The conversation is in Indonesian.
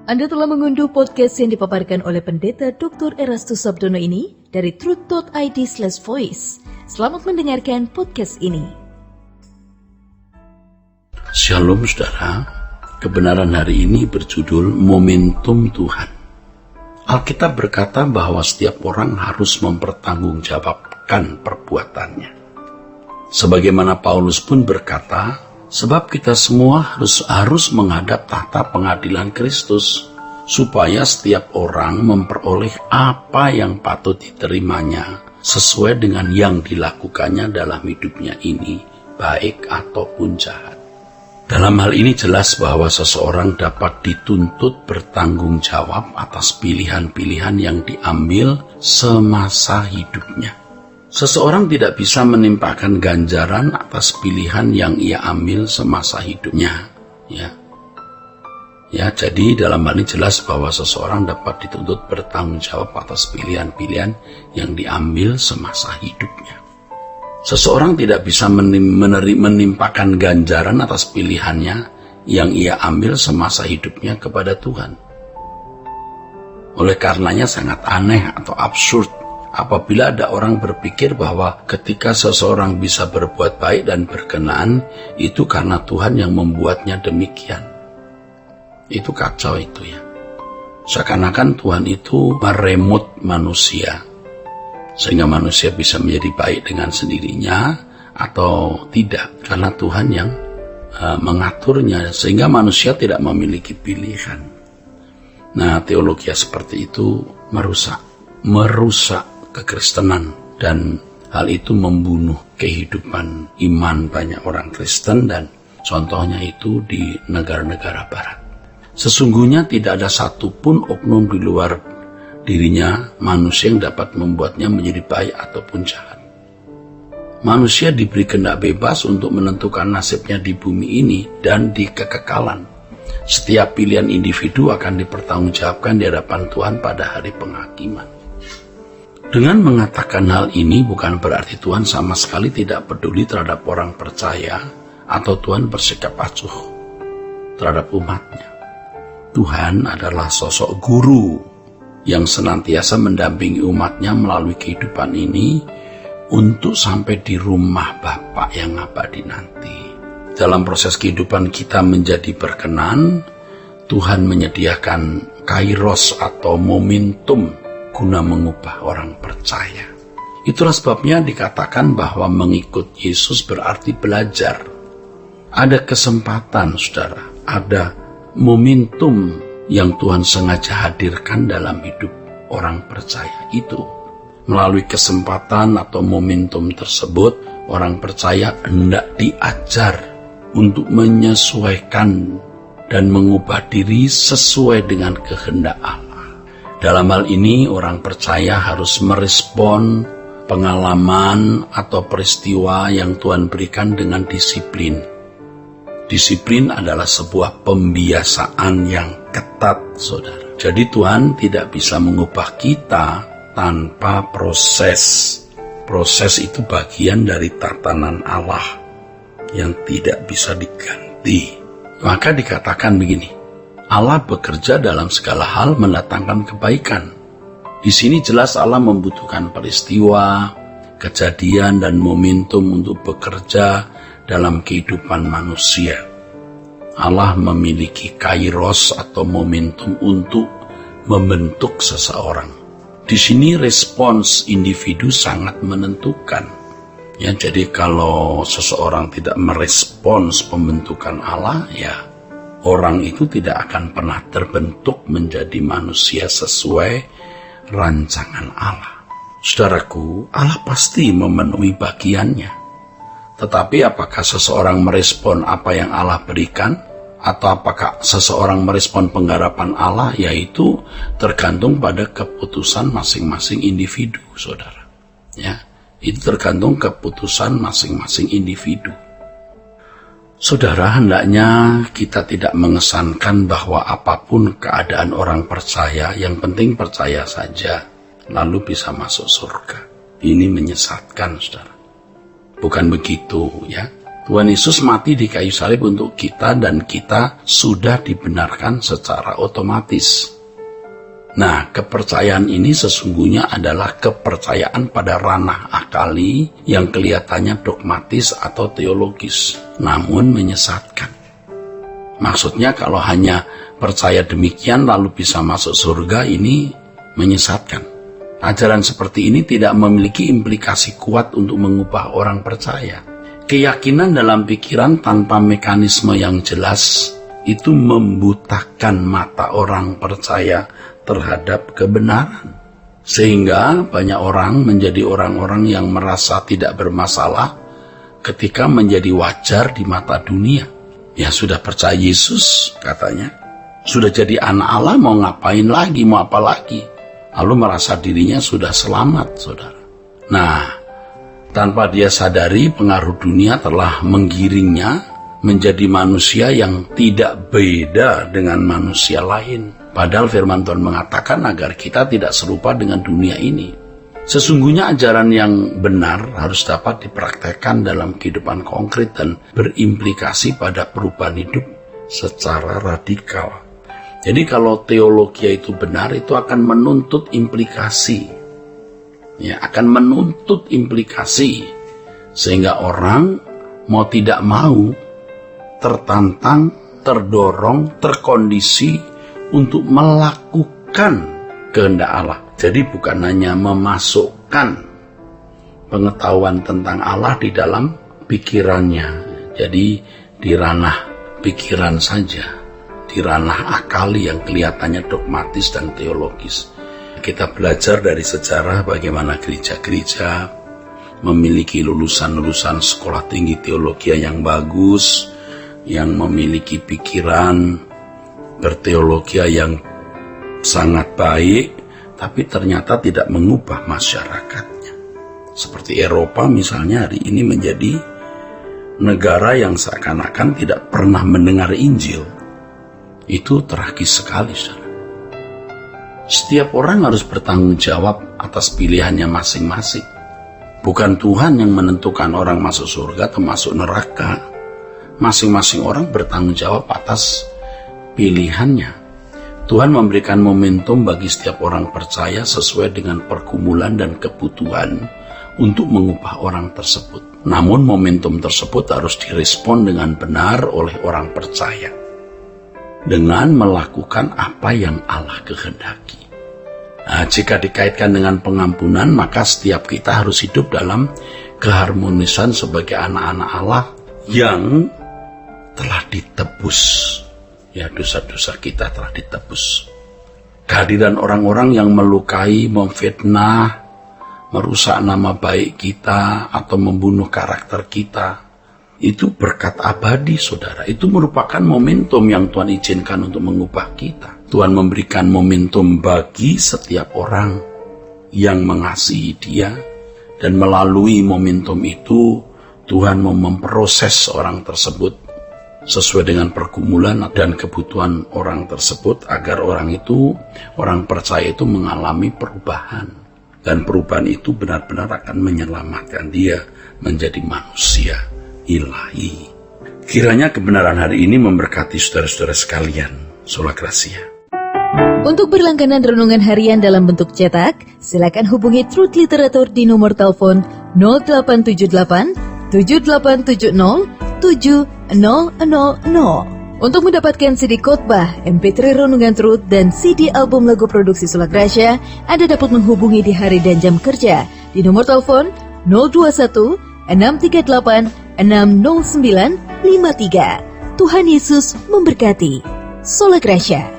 Anda telah mengunduh podcast yang dipaparkan oleh Pendeta Dr. Erastus Sabdono ini dari truth.id/voice. Selamat mendengarkan podcast ini. Shalom saudara, kebenaran hari ini berjudul Momentum Tuhan. Alkitab berkata bahwa setiap orang harus mempertanggungjawabkan perbuatannya. Sebagaimana Paulus pun berkata, sebab kita semua harus menghadap tahta pengadilan Kristus, supaya setiap orang memperoleh apa yang patut diterimanya sesuai dengan yang dilakukannya dalam hidupnya ini, baik ataupun jahat. Dalam hal ini jelas bahwa seseorang dapat dituntut bertanggung jawab atas pilihan-pilihan yang diambil semasa hidupnya. Seseorang tidak bisa menimpakan ganjaran atas pilihan yang ia ambil semasa hidupnya. Jadi dalam hal ini jelas bahwa seseorang dapat dituntut bertanggung jawab atas pilihan-pilihan yang diambil semasa hidupnya. Seseorang tidak bisa menimpakan ganjaran atas pilihannya yang ia ambil semasa hidupnya kepada Tuhan. Oleh karenanya sangat aneh atau absurd apabila ada orang berpikir bahwa ketika seseorang bisa berbuat baik dan berkenan, itu karena Tuhan yang membuatnya demikian. Itu kacau itu ya. Seakan-akan Tuhan itu meremut manusia, sehingga manusia bisa menjadi baik dengan sendirinya atau tidak, karena Tuhan yang mengaturnya, sehingga manusia tidak memiliki pilihan. Nah, teologi seperti itu merusak kekristenan, dan hal itu membunuh kehidupan iman banyak orang Kristen, dan contohnya itu di negara-negara barat. Sesungguhnya tidak ada satupun oknum di luar dirinya manusia yang dapat membuatnya menjadi baik ataupun jahat. Manusia diberi kehendak bebas untuk menentukan nasibnya di bumi ini dan di kekekalan. Setiap pilihan individu akan dipertanggungjawabkan di hadapan Tuhan pada hari penghakiman. Dengan mengatakan hal ini bukan berarti Tuhan sama sekali tidak peduli terhadap orang percaya atau Tuhan bersikap acuh terhadap umatnya. Tuhan adalah sosok guru yang senantiasa mendampingi umatnya melalui kehidupan ini untuk sampai di rumah Bapa yang abadi nanti. Dalam proses kehidupan kita menjadi berkenan, Tuhan menyediakan kairos atau momentum guna mengubah orang percaya. Itulah sebabnya dikatakan bahwa mengikut Yesus berarti belajar. Ada kesempatan, saudara, ada momentum yang Tuhan sengaja hadirkan dalam hidup orang percaya itu. Melalui kesempatan atau momentum tersebut, orang percaya hendak diajar untuk menyesuaikan dan mengubah diri sesuai dengan kehendak Allah. Dalam hal ini, orang percaya harus merespon pengalaman atau peristiwa yang Tuhan berikan dengan disiplin. Disiplin adalah sebuah pembiasaan yang ketat, saudara. Jadi Tuhan tidak bisa mengubah kita tanpa proses. Proses itu bagian dari tatanan Allah yang tidak bisa diganti. Maka dikatakan begini, Allah bekerja dalam segala hal mendatangkan kebaikan. Di sini jelas Allah membutuhkan peristiwa, kejadian, dan momentum untuk bekerja dalam kehidupan manusia. Allah memiliki kairos atau momentum untuk membentuk seseorang. Di sini respons individu sangat menentukan. Jadi kalau seseorang tidak merespons pembentukan Allah, orang itu tidak akan pernah terbentuk menjadi manusia sesuai rancangan Allah. Saudaraku, Allah pasti memenuhi bagiannya. Tetapi apakah seseorang merespon apa yang Allah berikan? Atau apakah seseorang merespon penggarapan Allah? Yaitu tergantung pada keputusan masing-masing individu, saudara. Itu tergantung keputusan masing-masing individu. Saudara, hendaknya kita tidak mengesankan bahwa apapun keadaan orang percaya, yang penting percaya saja, lalu bisa masuk surga. Ini menyesatkan, saudara. Bukan begitu, ya. Tuhan Yesus mati di kayu salib untuk kita dan kita sudah dibenarkan secara otomatis. Nah, kepercayaan ini sesungguhnya adalah kepercayaan pada ranah akali yang kelihatannya dogmatis atau teologis, namun menyesatkan. Maksudnya kalau hanya percaya demikian lalu bisa masuk surga, ini menyesatkan. Ajaran seperti ini tidak memiliki implikasi kuat untuk mengubah orang percaya. Keyakinan dalam pikiran tanpa mekanisme yang jelas itu membutakan mata orang percaya terhadap kebenaran. Sehingga banyak orang menjadi orang-orang yang merasa tidak bermasalah ketika menjadi wajar di mata dunia. Ya sudah percaya Yesus katanya, sudah jadi anak Allah, mau ngapain lagi, mau apa lagi. Lalu merasa dirinya sudah selamat, saudara. Nah, tanpa dia sadari pengaruh dunia telah menggiringnya menjadi manusia yang tidak beda dengan manusia lain. Padahal firman Tuhan mengatakan agar kita tidak serupa dengan dunia ini. Sesungguhnya ajaran yang benar harus dapat dipraktekkan dalam kehidupan konkret dan berimplikasi pada perubahan hidup secara radikal. Jadi kalau teologi itu benar, itu akan menuntut implikasi. Ya, akan menuntut implikasi. Sehingga orang mau tidak mau tertantang, terdorong, terkondisi untuk melakukan kehendak Allah. Jadi bukan hanya memasukkan pengetahuan tentang Allah di dalam pikirannya. Jadi di ranah pikiran saja, di ranah akali yang kelihatannya dogmatis dan teologis. Kita belajar dari sejarah bagaimana gereja-gereja memiliki lulusan-lulusan sekolah tinggi teologi yang bagus, yang memiliki pikiran berteologi yang sangat baik, tapi ternyata tidak mengubah masyarakatnya. Seperti Eropa misalnya hari ini menjadi negara yang seakan-akan tidak pernah mendengar Injil. Itu tragis sekali, saudara. Setiap orang harus bertanggung jawab atas pilihannya masing-masing. Bukan Tuhan yang menentukan orang masuk surga atau masuk neraka. Masing-masing orang bertanggung jawab atas pilihannya. Tuhan memberikan momentum bagi setiap orang percaya sesuai dengan pergumulan dan kebutuhan untuk mengubah orang tersebut. Namun momentum tersebut harus direspon dengan benar oleh orang percaya dengan melakukan apa yang Allah kehendaki. Nah, jika dikaitkan dengan pengampunan, maka setiap kita harus hidup dalam keharmonisan sebagai anak-anak Allah yang telah ditebus. Ya, dosa-dosa kita telah ditebus. Kehadiran orang-orang yang melukai, memfitnah, merusak nama baik kita, atau membunuh karakter kita, itu berkat abadi, saudara. Itu merupakan momentum yang Tuhan izinkan untuk mengubah kita. Tuhan memberikan momentum bagi setiap orang yang mengasihi Dia, dan melalui momentum itu, Tuhan mau memproses orang tersebut sesuai dengan pergumulan dan kebutuhan orang tersebut, agar orang percaya itu mengalami perubahan. Dan perubahan itu benar-benar akan menyelamatkan dia menjadi manusia ilahi. Kiranya kebenaran hari ini memberkati saudara-saudara sekalian. Sola Gracia. Untuk berlangganan renungan harian dalam bentuk cetak, silakan hubungi Truth Literatur di nomor telepon 0878 7870 7000. Untuk mendapatkan CD khotbah, MP3 Renungan Truth, dan CD album lagu produksi Sola Gracia, Anda dapat menghubungi di hari dan jam kerja di nomor telepon 021 638 60953. Tuhan Yesus memberkati. Sola Gracia.